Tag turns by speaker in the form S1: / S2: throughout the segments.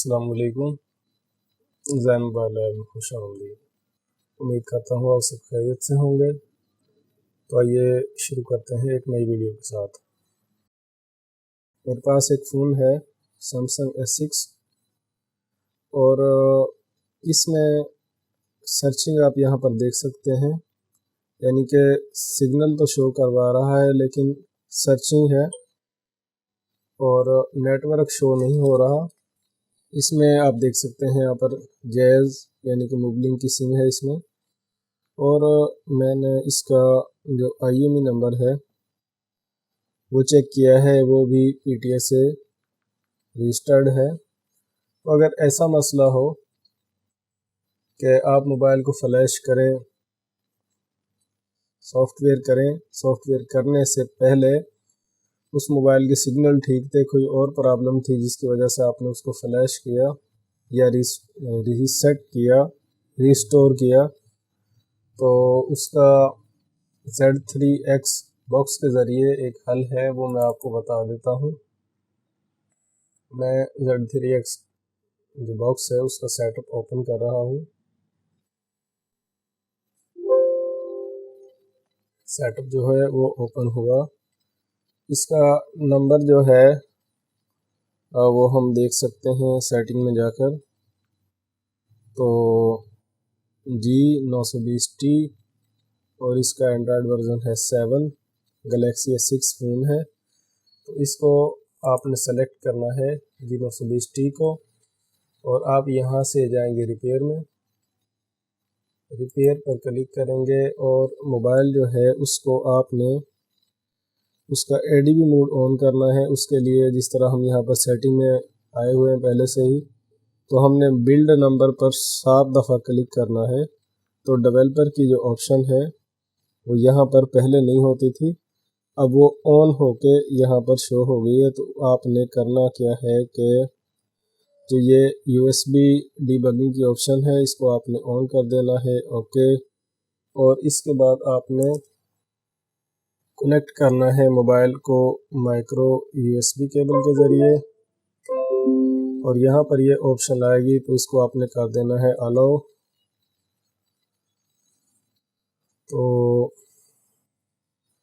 S1: अस्सलाम वालेकुम। ज़ैन मोबाइल में खुश आमदीद। उम्मीद करता हूँ आप सब खैरियत से होंगे। तो आइए शुरू करते हैं एक नई वीडियो के साथ। मेरे पास एक फ़ोन है सैमसंग S6 और इसमें सर्चिंग आप यहाँ पर देख सकते हैं, यानी कि सिग्नल तो शो करवा रहा है लेकिन सर्चिंग है और नेटवर्क शो नहीं हो रहा। इसमें आप देख सकते हैं यहाँ पर जैज़ यानी कि मोबलिंक की सिम है इसमें, और मैंने इसका जो IMEI नंबर है वो चेक किया है, वो भी PTS से रजिस्टर्ड है। तो अगर ऐसा मसला हो कि आप मोबाइल को फ्लैश करें, सॉफ्टवेयर करने से पहले उस मोबाइल के सिग्नल ठीक थे, कोई और प्रॉब्लम थी जिसकी वजह से आपने उसको फ्लैश किया या रीसेट किया, रिस्टोर किया, तो उसका Z3X बॉक्स के ज़रिए एक हल है, वो मैं आपको बता देता हूँ। मैं Z3X जो बॉक्स है उसका सेटअप ओपन कर रहा हूँ। सेटअप जो है वो ओपन हुआ। इसका नंबर जो है वो हम देख सकते हैं सेटिंग में जाकर। तो G920T और इसका एंड्रॉयड वर्जन है 7, गैलेक्सी S6 फ़ोन है। तो इसको आपने सेलेक्ट करना है G920T को, और आप यहाँ से जाएंगे रिपेयर पर क्लिक करेंगे और मोबाइल जो है उसको आपने उसका ADB मोड ऑन करना है। उसके लिए जिस तरह हम यहाँ पर सेटिंग में आए हुए हैं पहले से ही, तो हमने बिल्ड नंबर पर 7 दफ़ा क्लिक करना है। तो डेवलपर की जो ऑप्शन है वो यहाँ पर पहले नहीं होती थी, अब वो ऑन होके यहाँ पर शो हो गई है। तो आपने करना क्या है कि जो ये USB डीबगिंग की ऑप्शन है इसको आपने ऑन कर देना है, ओके। और इसके बाद आपने कनेक्ट करना है मोबाइल को माइक्रो USB केबल के ज़रिए, और यहाँ पर ये ऑप्शन आएगी तो इसको आपने कर देना है अलाउ। तो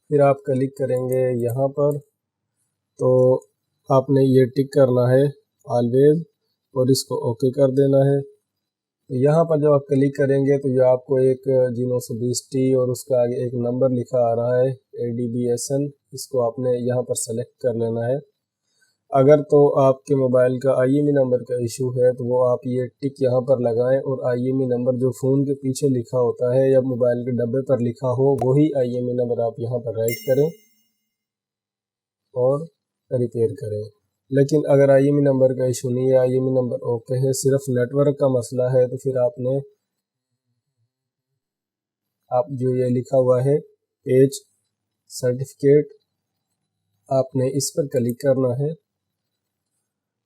S1: फिर आप क्लिक करेंगे यहाँ पर, तो आपने ये टिक करना है ऑलवेज और इसको ओके कर देना है। तो यहाँ पर जब आप क्लिक करेंगे तो ये आपको एक G920T और उसका आगे एक नंबर लिखा आ रहा है ADBSN, इसको आपने यहाँ पर सेलेक्ट कर लेना है। अगर तो आपके मोबाइल का IMEI नंबर का इशू है तो वो आप ये टिक यहाँ पर लगाएं, और IMEI नंबर जो फ़ोन के पीछे लिखा होता है या मोबाइल के डब्बे पर लिखा हो वही IMEI नंबर आप यहाँ पर राइट करें और रिपेयर करें। लेकिन अगर IMEI नंबर का इशू नहीं है, IMEI नंबर ओके है, सिर्फ नेटवर्क का मसला है, तो फिर आपने जो ये लिखा हुआ है पेज सर्टिफिकेट, आपने इस पर क्लिक करना है।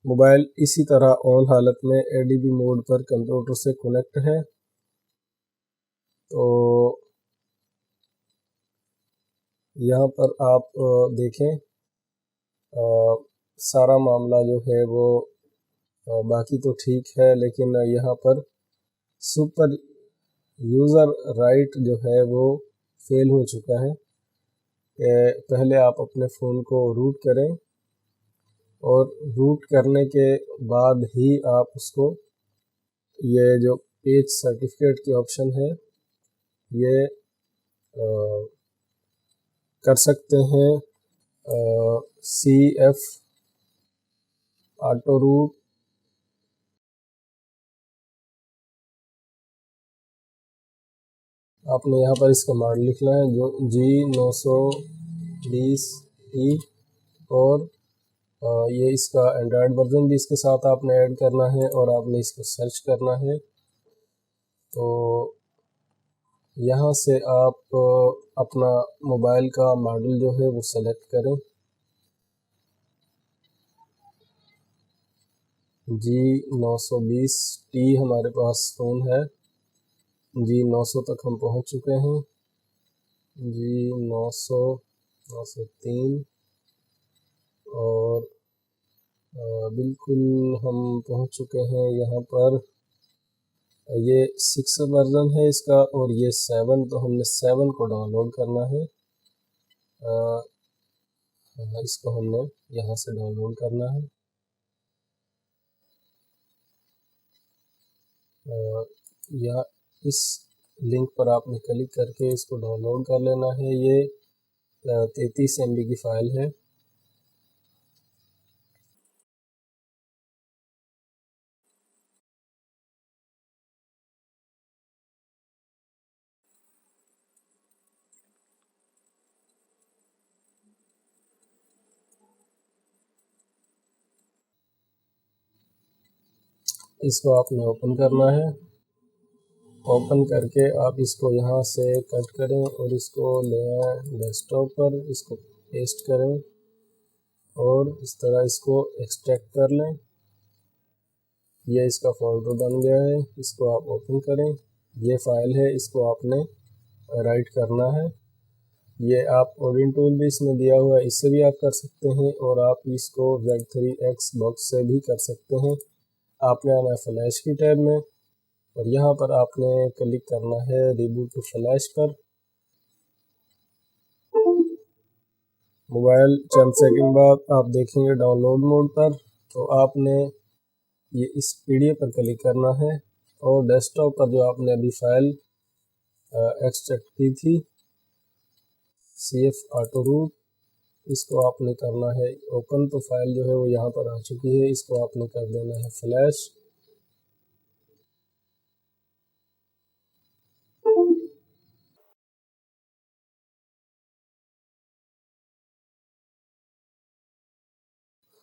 S1: मोबाइल इसी तरह ऑन हालत में ADB मोड पर कंप्यूटर से कनेक्ट है। तो यहाँ पर आप देखें सारा मामला जो है वो बाकी तो ठीक है, लेकिन यहाँ पर सुपर यूज़र राइट जो है वो फेल हो चुका है। पहले आप अपने फ़ोन को रूट करें और रूट करने के बाद ही आप उसको ये जो पेज सर्टिफिकेट की ऑप्शन है ये कर सकते हैं। CF ऑटो रूट, आपने यहाँ पर इसका मॉडल लिखना है जो G920E, और ये इसका एंड्रॉयड वर्जन भी इसके साथ आपने ऐड करना है और आपने इसको सर्च करना है। तो यहाँ से आप अपना मोबाइल का मॉडल जो है वो सेलेक्ट करें। G920T हमारे पास फ़ोन है, G900 तक हम पहुँच चुके हैं, G900, 903 और बिल्कुल हम पहुंच चुके हैं यहाँ पर। ये 6 वर्जन है इसका और ये 7, तो हमने 7 को डाउनलोड करना है। इसको हमने यहाँ से डाउनलोड करना है। या इस लिंक पर आपने क्लिक करके इसको डाउनलोड कर लेना है। ये 33 MB की फ़ाइल है। इसको आपने ओपन करना है। ओपन करके आप इसको यहाँ से कट करें और इसको ले आएं डेस्कटॉप पर, इसको पेस्ट करें और इस तरह इसको एक्सट्रैक्ट कर लें। ये इसका फोल्डर बन गया है। इसको आप ओपन करें। ये फ़ाइल है, इसको आपने राइट करना है। ये आप ऑडियन टूल भी इसमें दिया हुआ है, इससे भी आप कर सकते हैं और आप इसको Z3X बॉक्स से भी कर सकते हैं। आपने आना है फ्लैश की टैब में और यहाँ पर आपने क्लिक करना है रिबूट टू फ्लैश पर। मोबाइल चंद सेकंड बाद आप देखेंगे डाउनलोड मोड पर, तो आपने ये इस PDF पर क्लिक करना है और डेस्कटॉप पर जो आपने अभी फ़ाइल एक्सट्रैक्ट की थी CF ऑटो रूट, इसको आपने करना है ओपन। तो फाइल जो है वो यहाँ पर आ चुकी है। इसको आपने कर देना है फ्लैश।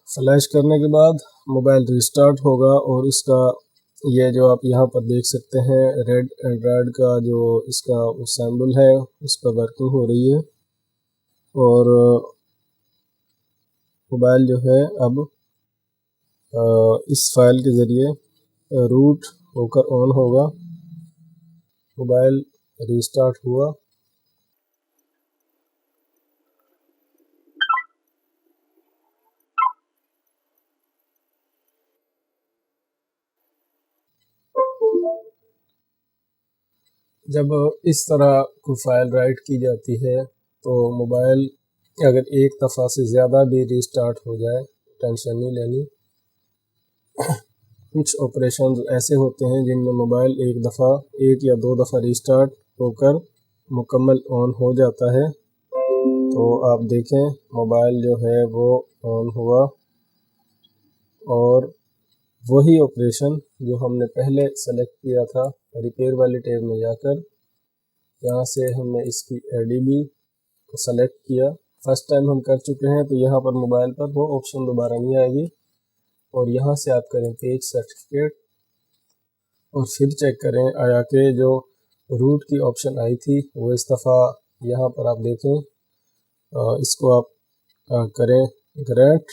S1: फ्लैश करने के बाद मोबाइल रिस्टार्ट होगा और इसका ये जो आप यहाँ पर देख सकते हैं रेड एंड्रॉयड का जो इसका सिंबल है उस पर वर्किंग हो रही है और मोबाइल जो है अब इस फाइल के ज़रिए रूट होकर ऑन होगा। मोबाइल रिस्टार्ट हुआ। जब इस तरह कोई फ़ाइल राइट की जाती है तो मोबाइल अगर एक दफ़ा से ज़्यादा भी रिस्टार्ट हो जाए टेंशन नहीं लेनी। कुछ ऑपरेशन ऐसे होते हैं जिनमें मोबाइल एक या दो दफ़ा रिस्टार्ट होकर मुकम्मल ऑन हो जाता है। तो आप देखें मोबाइल जो है वो ऑन हुआ और वही ऑपरेशन जो हमने पहले सेलेक्ट किया था रिपेयर वाली टैब में जाकर यहाँ से हमने इसकी ADB को सेलेक्ट किया। फर्स्ट टाइम हम कर चुके हैं तो यहाँ पर मोबाइल पर वो ऑप्शन दोबारा नहीं आएगी और यहाँ से आप करें पेज सर्टिफिकेट और फिर चेक करें आया कि जो रूट की ऑप्शन आई थी वो इस दफ़ा यहाँ पर आप देखें इसको आप करें ग्रेट,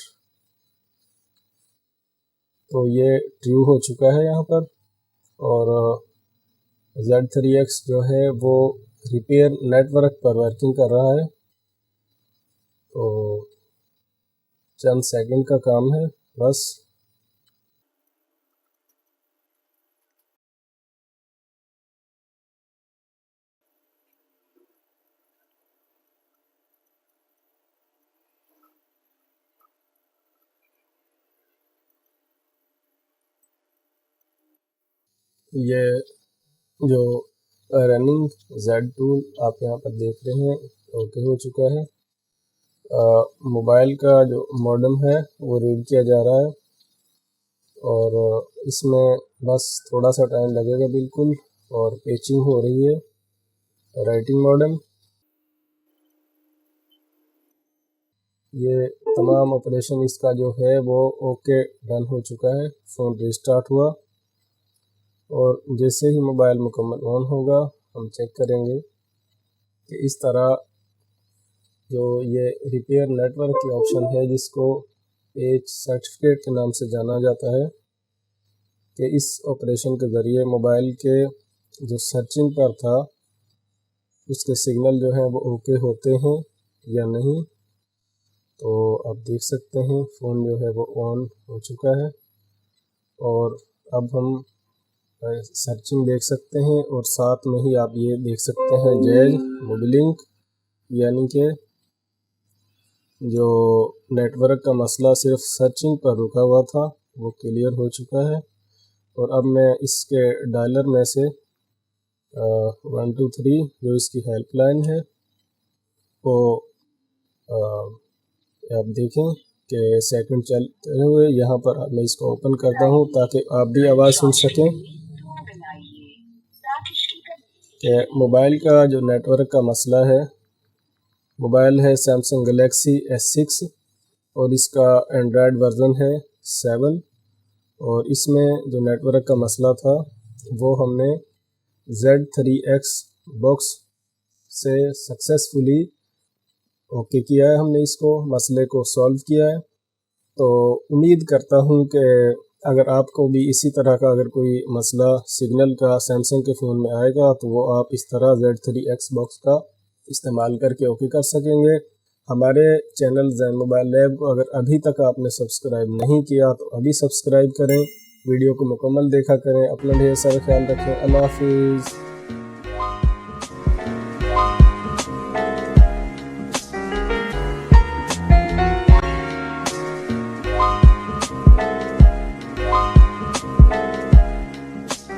S1: तो ये ट्रू हो चुका है यहाँ पर और Z3X जो है वो रिपेयर नेटवर्क पर वर्किंग कर रहा है। तो चंद सेकंड का काम है बस। ये जो रनिंग Z टूल आप यहाँ पर देख रहे हैं ओके हो चुका है। मोबाइल का जो मॉडेम है वो रीड किया जा रहा है और इसमें बस थोड़ा सा टाइम लगेगा बिल्कुल और पेचिंग हो रही है। राइटिंग मॉडेम, ये तमाम ऑपरेशन इसका जो है वो ओके डन हो चुका है। फ़ोन रिस्टार्ट हुआ और जैसे ही मोबाइल मुकम्मल ऑन होगा हम चेक करेंगे कि इस तरह जो ये रिपेयर नेटवर्क की ऑप्शन है जिसको पेज सर्टिफिकेट के नाम से जाना जाता है कि इस ऑपरेशन के ज़रिए मोबाइल के जो सर्चिंग पर था उसके सिग्नल जो हैं वो ओके होते हैं या नहीं। तो आप देख सकते हैं फ़ोन जो है वो ऑन हो चुका है। और अब हम सर्चिंग देख सकते हैं और साथ में ही आप ये देख सकते हैं जैज़ मोबिलिंक, यानी कि जो नेटवर्क का मसला सिर्फ सर्चिंग पर रुका हुआ था वो क्लियर हो चुका है। और अब मैं इसके डायलर में से 123 जो इसकी हेल्पलाइन है वो आप देखें कि सेकंड चलते हुए यहाँ पर मैं इसको ओपन करता हूँ ताकि आप भी आवाज़ सुन सकें कि मोबाइल का जो नेटवर्क का मसला है। मोबाइल है सैमसंग गैलेक्सी S6 और इसका एंड्रॉयड वर्ज़न है 7। और इसमें जो नेटवर्क का मसला था वो हमने Z3X बॉक्स से सक्सेसफुली ओके किया है, हमने इसको मसले को सॉल्व किया है। तो उम्मीद करता हूँ कि अगर आपको भी इसी तरह का अगर कोई मसला सिग्नल का सैमसंग के फ़ोन में आएगा तो वो आप इस तरह Z3X बॉक्स का इस्तेमाल करके ओके कर सकेंगे। हमारे चैनल ज़ैन मोबाइल लैब को अगर अभी तक आपने सब्सक्राइब नहीं किया तो अभी सब्सक्राइब करें, वीडियो को मुकम्मल देखा करें। अपना ढेर सारा ख्याल रखें। अल्लाह हाफिज़।